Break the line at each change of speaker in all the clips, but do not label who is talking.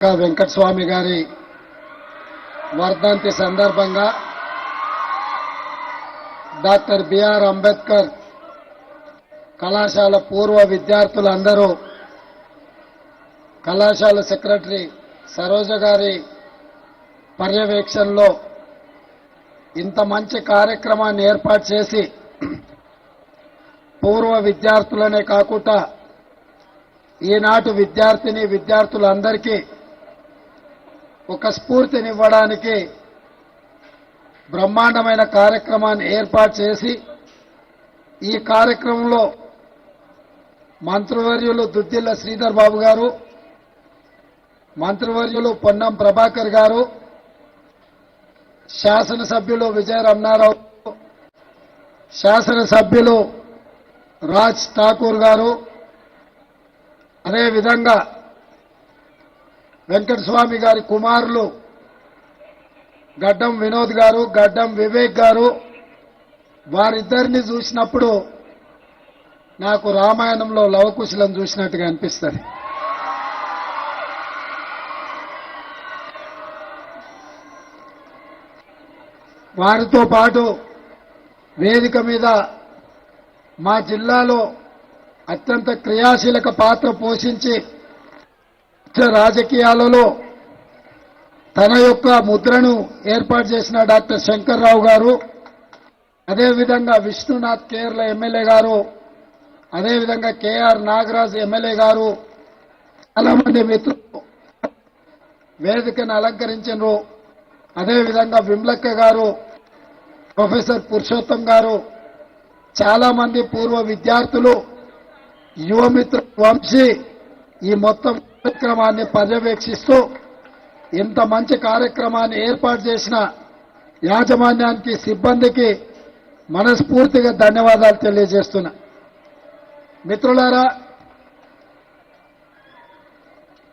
వెంకటస్వామి గారి వర్ధంతి సందర్భంగా డాక్టర్ బిఆర్ అంబేద్కర్ కళాశాల పూర్వ విద్యార్థులందరూ కళాశాల సెక్రటరీ సరోజ గారి పర్యవేక్షణలో ఇంత మంచి కార్యక్రమాన్ని ఏర్పాటు చేసి పూర్వ విద్యార్థులనే కాకుండా ఈనాటి విద్యార్థులందరికీ ఒక స్ఫూర్తినివ్వడానికి బ్రహ్మాండమైన కార్యక్రమాన్ని ఏర్పాటు చేసి ఈ కార్యక్రమంలో మంత్రివర్యులు దుద్దిల్ల శ్రీధర్ బాబు గారు, మంత్రివర్యులు పొన్నం ప్రభాకర్ గారు, శాసనసభ్యులు విజయ రమణారావు, శాసనసభ్యులు రాజ్ ఠాకూర్ గారు, అదేవిధంగా వెంకటస్వామి గారి కుమారులు గడ్డం వినోద్ గారు, గడ్డం వివేక్ గారు, వారిద్దరిని చూసినప్పుడు నాకు రామాయణంలో లవకుశలను చూసినట్టుగా అనిపిస్తుంది. వారితో పాటు వేదిక మీద మా జిల్లాలో అత్యంత క్రియాశీలక పాత్ర పోషించి రాజకీయాలలో తన యొక్క ముద్రను ఏర్పాటు చేసిన డాక్టర్ శంకర్రావు గారు, అదేవిధంగా విష్ణునాథ్ కేరళ ఎమ్మెల్యే గారు, అదేవిధంగా కేఆర్ నాగరాజ్ ఎమ్మెల్యే గారు, చాలా మంది మిత్రులు వేదికను అలంకరించారు. అదేవిధంగా విమలక్క గారు, ప్రొఫెసర్ పురుషోత్తం గారు, చాలా మంది పూర్వ విద్యార్థులు, యువమిత్రులు, వంశీ ఈ మొత్తం కార్యక్రమాన్ని పర్యవేక్షిస్తూ ఇంత మంచి కార్యక్రమాన్ని ఏర్పాటు చేసిన యాజమాన్యానికి, సిబ్బందికి మనస్ఫూర్తిగా ధన్యవాదాలు తెలియజేస్తున్నా. మిత్రులారా,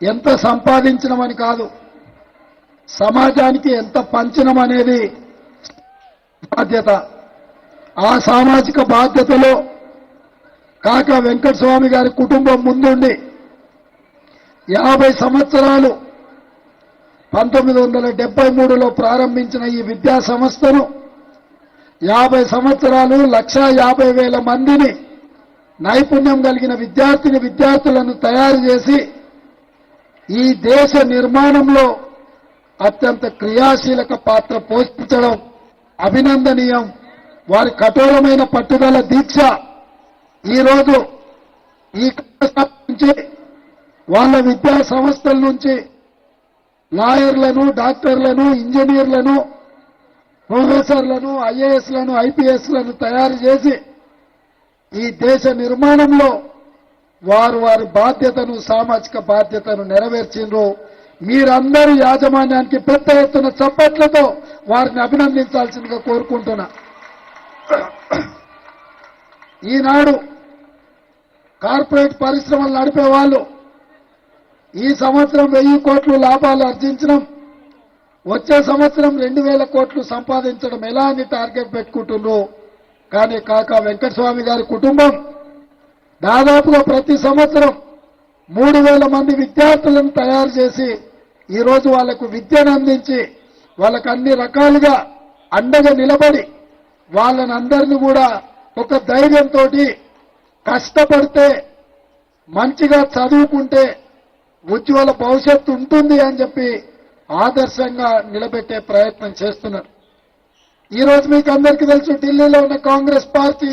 ఎంత సంపాదించడమని కాదు, సమాజానికి ఎంత పంచడం అనేది బాధ్యత. ఆ సామాజిక బాధ్యతలో కాకా వెంకటస్వామి గారి కుటుంబం ముందుండి 50 సంవత్సరాలు 1973లో ప్రారంభించిన ఈ విద్యా సంస్థను 50 సంవత్సరాలు 1,50,000 మందిని నైపుణ్యం కలిగిన విద్యార్థులను తయారు చేసి ఈ దేశ నిర్మాణంలో అత్యంత క్రియాశీలక పాత్ర పోషించడం అభినందనీయం. వారి కఠోరమైన పట్టుదల దీక్ష ఈరోజు ఈ నుంచి వాళ్ళ విద్యా సంస్థల నుంచి లాయర్లను, డాక్టర్లను, ఇంజనీర్లను, ప్రొఫెసర్లను, ఐఏఎస్లను, ఐపీఎస్లను తయారు చేసి ఈ దేశ నిర్మాణంలో వారి బాధ్యతను, సామాజిక బాధ్యతను నెరవేర్చిండ్రు. మీరందరూ యాజమాన్యానికి పెద్ద ఎత్తున చప్పట్లతో వారిని అభినందించాల్సిందిగా కోరుకుంటున్నా. ఈనాడు కార్పొరేట్ పరిశ్రమలు నడిపే వాళ్ళు ఈ సంవత్సరం 1000 కోట్లు లాభాలు ఆర్జించడం, వచ్చే సంవత్సరం 2000 కోట్లు సంపాదించడం ఎలా అని టార్గెట్ పెట్టుకుంటున్నారు. కానీ కాకా వెంకటస్వామి గారి కుటుంబం దాదాపుగా ప్రతి సంవత్సరం 3000 మంది విద్యార్థులను తయారు చేసి ఈరోజు వాళ్లకు విద్యను అందించి వాళ్ళకు అన్ని రకాలుగా అండగా నిలబడి వాళ్ళని అందరినీ కూడా ఒక ధైర్యంతో కష్టపడితే, మంచిగా చదువుకుంటే ఉజ్వల భవిష్యత్తు ఉంటుంది అని చెప్పి ఆదర్శంగా నిలబెట్టే ప్రయత్నం చేస్తున్నారు. ఈరోజు మీకు అందరికీ తెలుసు, ఢిల్లీలో ఉన్న కాంగ్రెస్ పార్టీ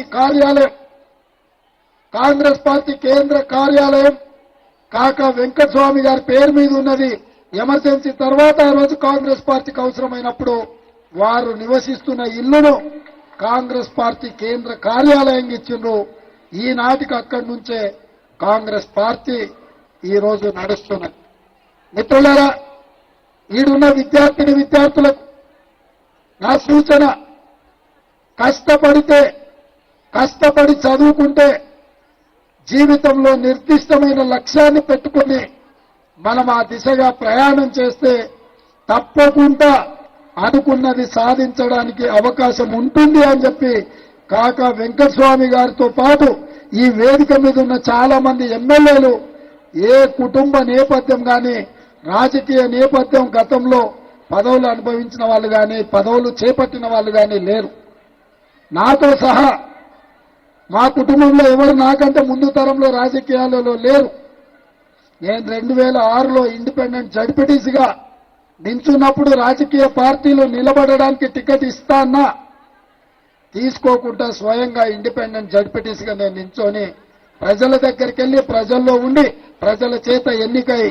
కేంద్ర కార్యాలయం కాకా వెంకటస్వామి గారి పేరు మీద ఉన్నది. ఎమర్జెన్సీ తర్వాత ఆ రోజు కాంగ్రెస్ పార్టీకి అవసరమైనప్పుడు వారు నివసిస్తున్న ఇల్లును కాంగ్రెస్ పార్టీ కేంద్ర కార్యాలయంగా ఇచ్చిండ్రు. ఈనాటికి అక్కడి నుంచే కాంగ్రెస్ పార్టీ ఈరోజు నడుస్తున్నది. మిత్రులారా, ఈడున్న విద్యార్థులకు నా సూచన, కష్టపడి చదువుకుంటే జీవితంలో నిర్దిష్టమైన లక్ష్యాన్ని పెట్టుకుని మనం ఆ దిశగా ప్రయాణం చేస్తే తప్పకుండా అనుకున్నది సాధించడానికి అవకాశం ఉంటుంది అని చెప్పి కాకా వెంకటస్వామి గారితో పాటు ఈ వేదిక మీద ఉన్న చాలా మంది ఎమ్మెల్యేలు ఏ కుటుంబ నేపథ్యం కానీ రాజకీయ నేపథ్యం గతంలో పదవులు అనుభవించిన వాళ్ళు కానీ పదవులు చేపట్టిన వాళ్ళు కానీ లేరు. నాతో సహా మా కుటుంబంలో ఎవరు నాకంటే ముందు తరంలో రాజకీయాలలో లేరు. నేను 2006లో ఇండిపెండెంట్ జడ్పీటీసీగా నించున్నప్పుడు రాజకీయ పార్టీలు నిలబడడానికి టికెట్ ఇస్తా అన్నా తీసుకోకుండా స్వయంగా ఇండిపెండెంట్ జడ్పీటీసీగా నేను నించొని ప్రజల దగ్గరికి వెళ్లి ప్రజల్లో ఉండి ప్రజల చేత ఎన్నికై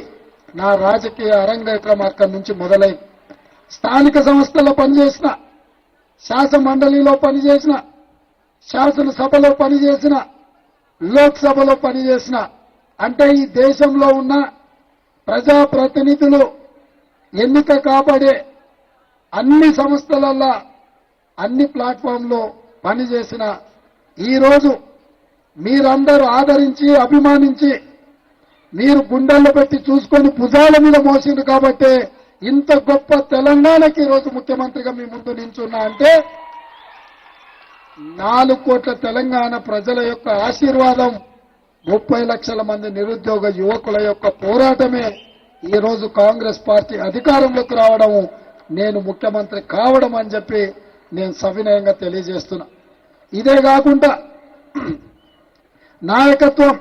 నా రాజకీయ అరంగేట్రం అక్కడి నుంచి మొదలై స్థానిక సంస్థల్లో పనిచేసిన, శాసన మండలిలో పనిచేసిన, శాసనసభలో పనిచేసిన, లోక్సభలో పనిచేసిన, అంటే ఈ దేశంలో ఉన్న ప్రజాప్రతినిధులు ఎన్నిక కాబడే అన్ని సంస్థలల్లో అన్ని ప్లాట్ఫామ్లో పనిచేసిన ఈరోజు మీరందరూ ఆదరించి అభిమానించి మీరు గుండెల్లో పెట్టి చూసుకొని భుజాల మీద మోసిండు కాబట్టే ఇంత గొప్ప తెలంగాణకి ఈరోజు ముఖ్యమంత్రిగా మీ ముందు నించున్నా అంటే 4 కోట్ల తెలంగాణ ప్రజల యొక్క ఆశీర్వాదం, 30 లక్షల మంది నిరుద్యోగ యువకుల యొక్క పోరాటమే ఈరోజు కాంగ్రెస్ పార్టీ అధికారంలోకి రావడం, నేను ముఖ్యమంత్రి కావడం అని చెప్పి నేను సవినయంగా తెలియజేస్తున్నా. ఇదే కాకుండా నాయకత్వం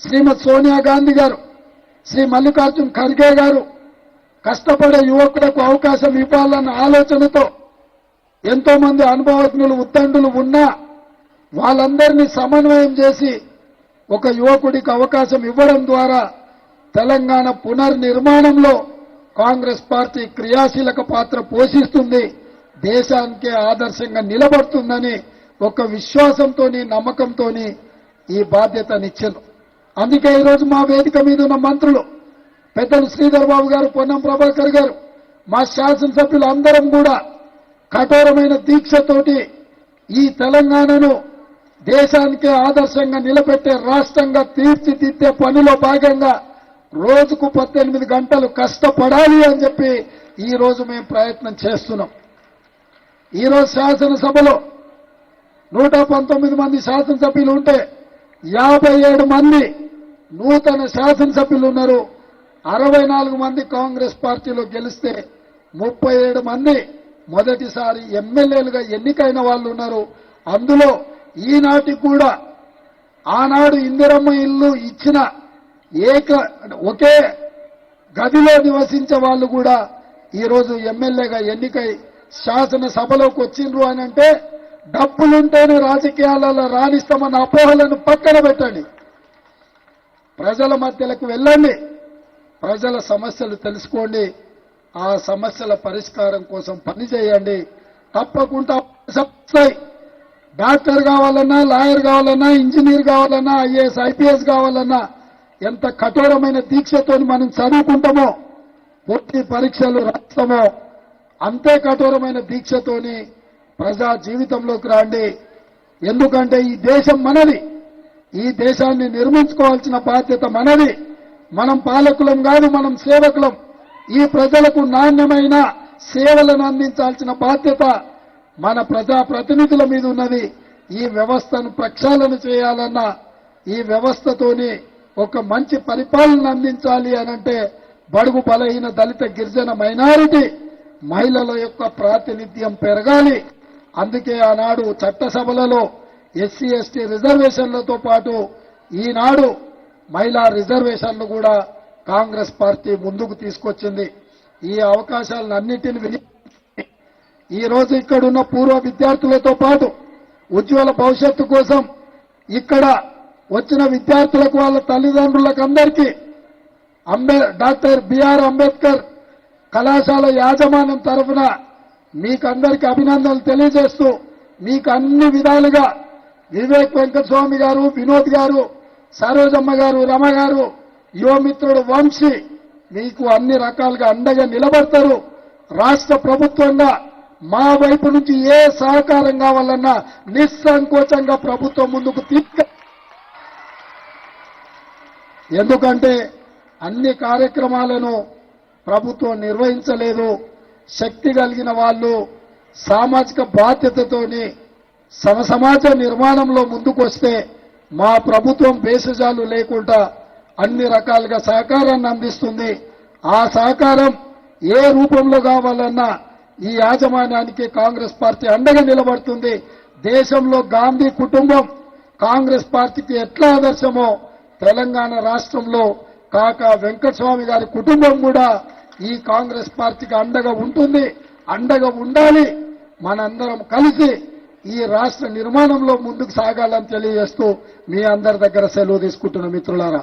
శ్రీమతి సోనియా గాంధీ గారు, శ్రీ మల్లికార్జున్ ఖర్గే గారు కష్టపడే యువకులకు అవకాశం ఇవ్వాలన్న ఆలోచనతో ఎంతో మంది అనుభవజ్ఞులు ఉద్దండులు ఉన్నా వాళ్ళందరినీ సమన్వయం చేసి ఒక యువకుడికి అవకాశం ఇవ్వడం ద్వారా తెలంగాణ పునర్నిర్మాణంలో కాంగ్రెస్ పార్టీ క్రియాశీలక పాత్ర పోషిస్తుంది, దేశానికే ఆదర్శంగా నిలబడుతుందని ఒక విశ్వాసంతోని నమ్మకంతోని ఈ బాధ్యతనిచ్చారు. అందుకే ఈరోజు మా వేదిక మీద ఉన్న మంత్రులు పెద్దలు శ్రీధర్ బాబు గారు, పొన్నం ప్రభాకర్ గారు, మా శాసనసభ్యులు అందరం కూడా కఠోరమైన దీక్షతోటి ఈ తెలంగాణను దేశానికే ఆదర్శంగా నిలబెట్టే రాష్ట్రంగా తీర్చిదిద్దే పనిలో భాగంగా రోజుకు 18 గంటలు కష్టపడాలి అని చెప్పి ఈ రోజు మేము ప్రయత్నం చేస్తున్నాం. ఈరోజు శాసనసభలో 119 మంది శాసనసభ్యులు ఉంటే 57 మంది నూతన శాసనసభ్యులు ఉన్నారు. 64 మంది కాంగ్రెస్ పార్టీలో గెలిస్తే 37 మంది మొదటిసారి ఎమ్మెల్యేలుగా ఎన్నికైన వాళ్ళు ఉన్నారు. అందులో ఈనాటికి కూడా ఆనాడు ఇందిరమ్మ ఇల్లు ఇచ్చిన ఒకే గదిలో నివసించే వాళ్ళు కూడా ఈరోజు ఎమ్మెల్యేగా ఎన్నికై శాసనసభలోకి వచ్చిండ్రు అని అంటే డబ్బులుంటేనే రాజకీయాలలో రాణిస్తామన్న అపోహలను పక్కన పెట్టండి. ప్రజల మధ్యలకు వెళ్ళండి, ప్రజల సమస్యలు తెలుసుకోండి, ఆ సమస్యల పరిష్కారం కోసం పనిచేయండి. తప్పకుండా డాక్టర్ కావాలన్నా, లాయర్ కావాలన్నా, ఇంజనీర్ కావాలన్నా, ఐఏఎస్ ఐపీఎస్ కావాలన్నా ఎంత కఠోరమైన దీక్షతో మనం చదువుకుంటామో, పోటీ పరీక్షలు రాస్తామో అంతే కఠోరమైన దీక్షతోని ప్రజా జీవితంలోకి రండి. ఎందుకంటే ఈ దేశం మనది, ఈ దేశాన్ని నిర్మించుకోవాల్సిన బాధ్యత మనది. మనం పాలకులం కాదు, మనం సేవకులం. ఈ ప్రజలకు నాణ్యమైన సేవలను అందించాల్సిన బాధ్యత మన ప్రజా ప్రతినిధుల మీద ఉన్నది. ఈ వ్యవస్థను ప్రక్షాళన చేయాలన్నా, ఈ వ్యవస్థతోని ఒక మంచి పరిపాలన అందించాలి అనంటే బడుగు బలహీన దళిత గిరిజన మైనారిటీ మహిళల యొక్క ప్రాతినిధ్యం పెరగాలి. అందుకే ఆనాడు చట్టసభలలో ఎస్సీ ఎస్టీ రిజర్వేషన్లతో పాటు ఈనాడు మహిళా రిజర్వేషన్లు కూడా కాంగ్రెస్ పార్టీ ముందుకు తీసుకొచ్చింది. ఈ అవకాశాలన్నింటినీ విని ఈ రోజు ఇక్కడున్న పూర్వ విద్యార్థులతో పాటు ఉజ్వల భవిష్యత్తు కోసం ఇక్కడ వచ్చిన విద్యార్థులకు వాళ్ళ తల్లిదండ్రులకు అందరికీ డాక్టర్ బిఆర్ అంబేద్కర్ కళాశాల యాజమాన్యం తరఫున మీకందరికీ అభినందనలు తెలియజేస్తూ మీకు అన్ని విధాలుగా వివేక్ వెంకటస్వామి గారు, వినోద్ గారు, సరోజమ్మ గారు, రమ గారు, యువమిత్రుడు వంశీ మీకు అన్ని రకాలుగా అండగా నిలబడతారు. రాష్ట్ర ప్రభుత్వంగా మా వైపు నుంచి ఏ సహకారం కావాలన్నా నిస్సంకోచంగా ప్రభుత్వం ముందుకు ఎందుకంటే అన్ని కార్యక్రమాలను ప్రభుత్వం నిర్వహించలేదు. శక్తి కలిగిన వాళ్ళు సామాజిక బాధ్యతతోని సమాజ నిర్మాణంలో ముందుకు వస్తే మా ప్రభుత్వం భేషజాలు లేకుండా అన్ని రకాలుగా సహకారాన్ని అందిస్తుంది. ఆ సహకారం ఏ రూపంలో కావాలన్నా ఈ యాజమాన్యానికి కాంగ్రెస్ పార్టీ అండగా నిలబడుతుంది. దేశంలో గాంధీ కుటుంబం కాంగ్రెస్ పార్టీకి ఎట్లా ఆదర్శమో తెలంగాణ రాష్ట్రంలో కాకా వెంకటస్వామి గారి కుటుంబం కూడా ఈ కాంగ్రెస్ పార్టీకి అండగా ఉంటుంది, అండగా ఉండాలి. మనందరం కలిసి ఈ రాష్ట్ర నిర్మాణంలో ముందుకు సాగాలని తెలియజేస్తూ మీ అందరి దగ్గర సెలవు తీసుకుంటున్న మిత్రులారా.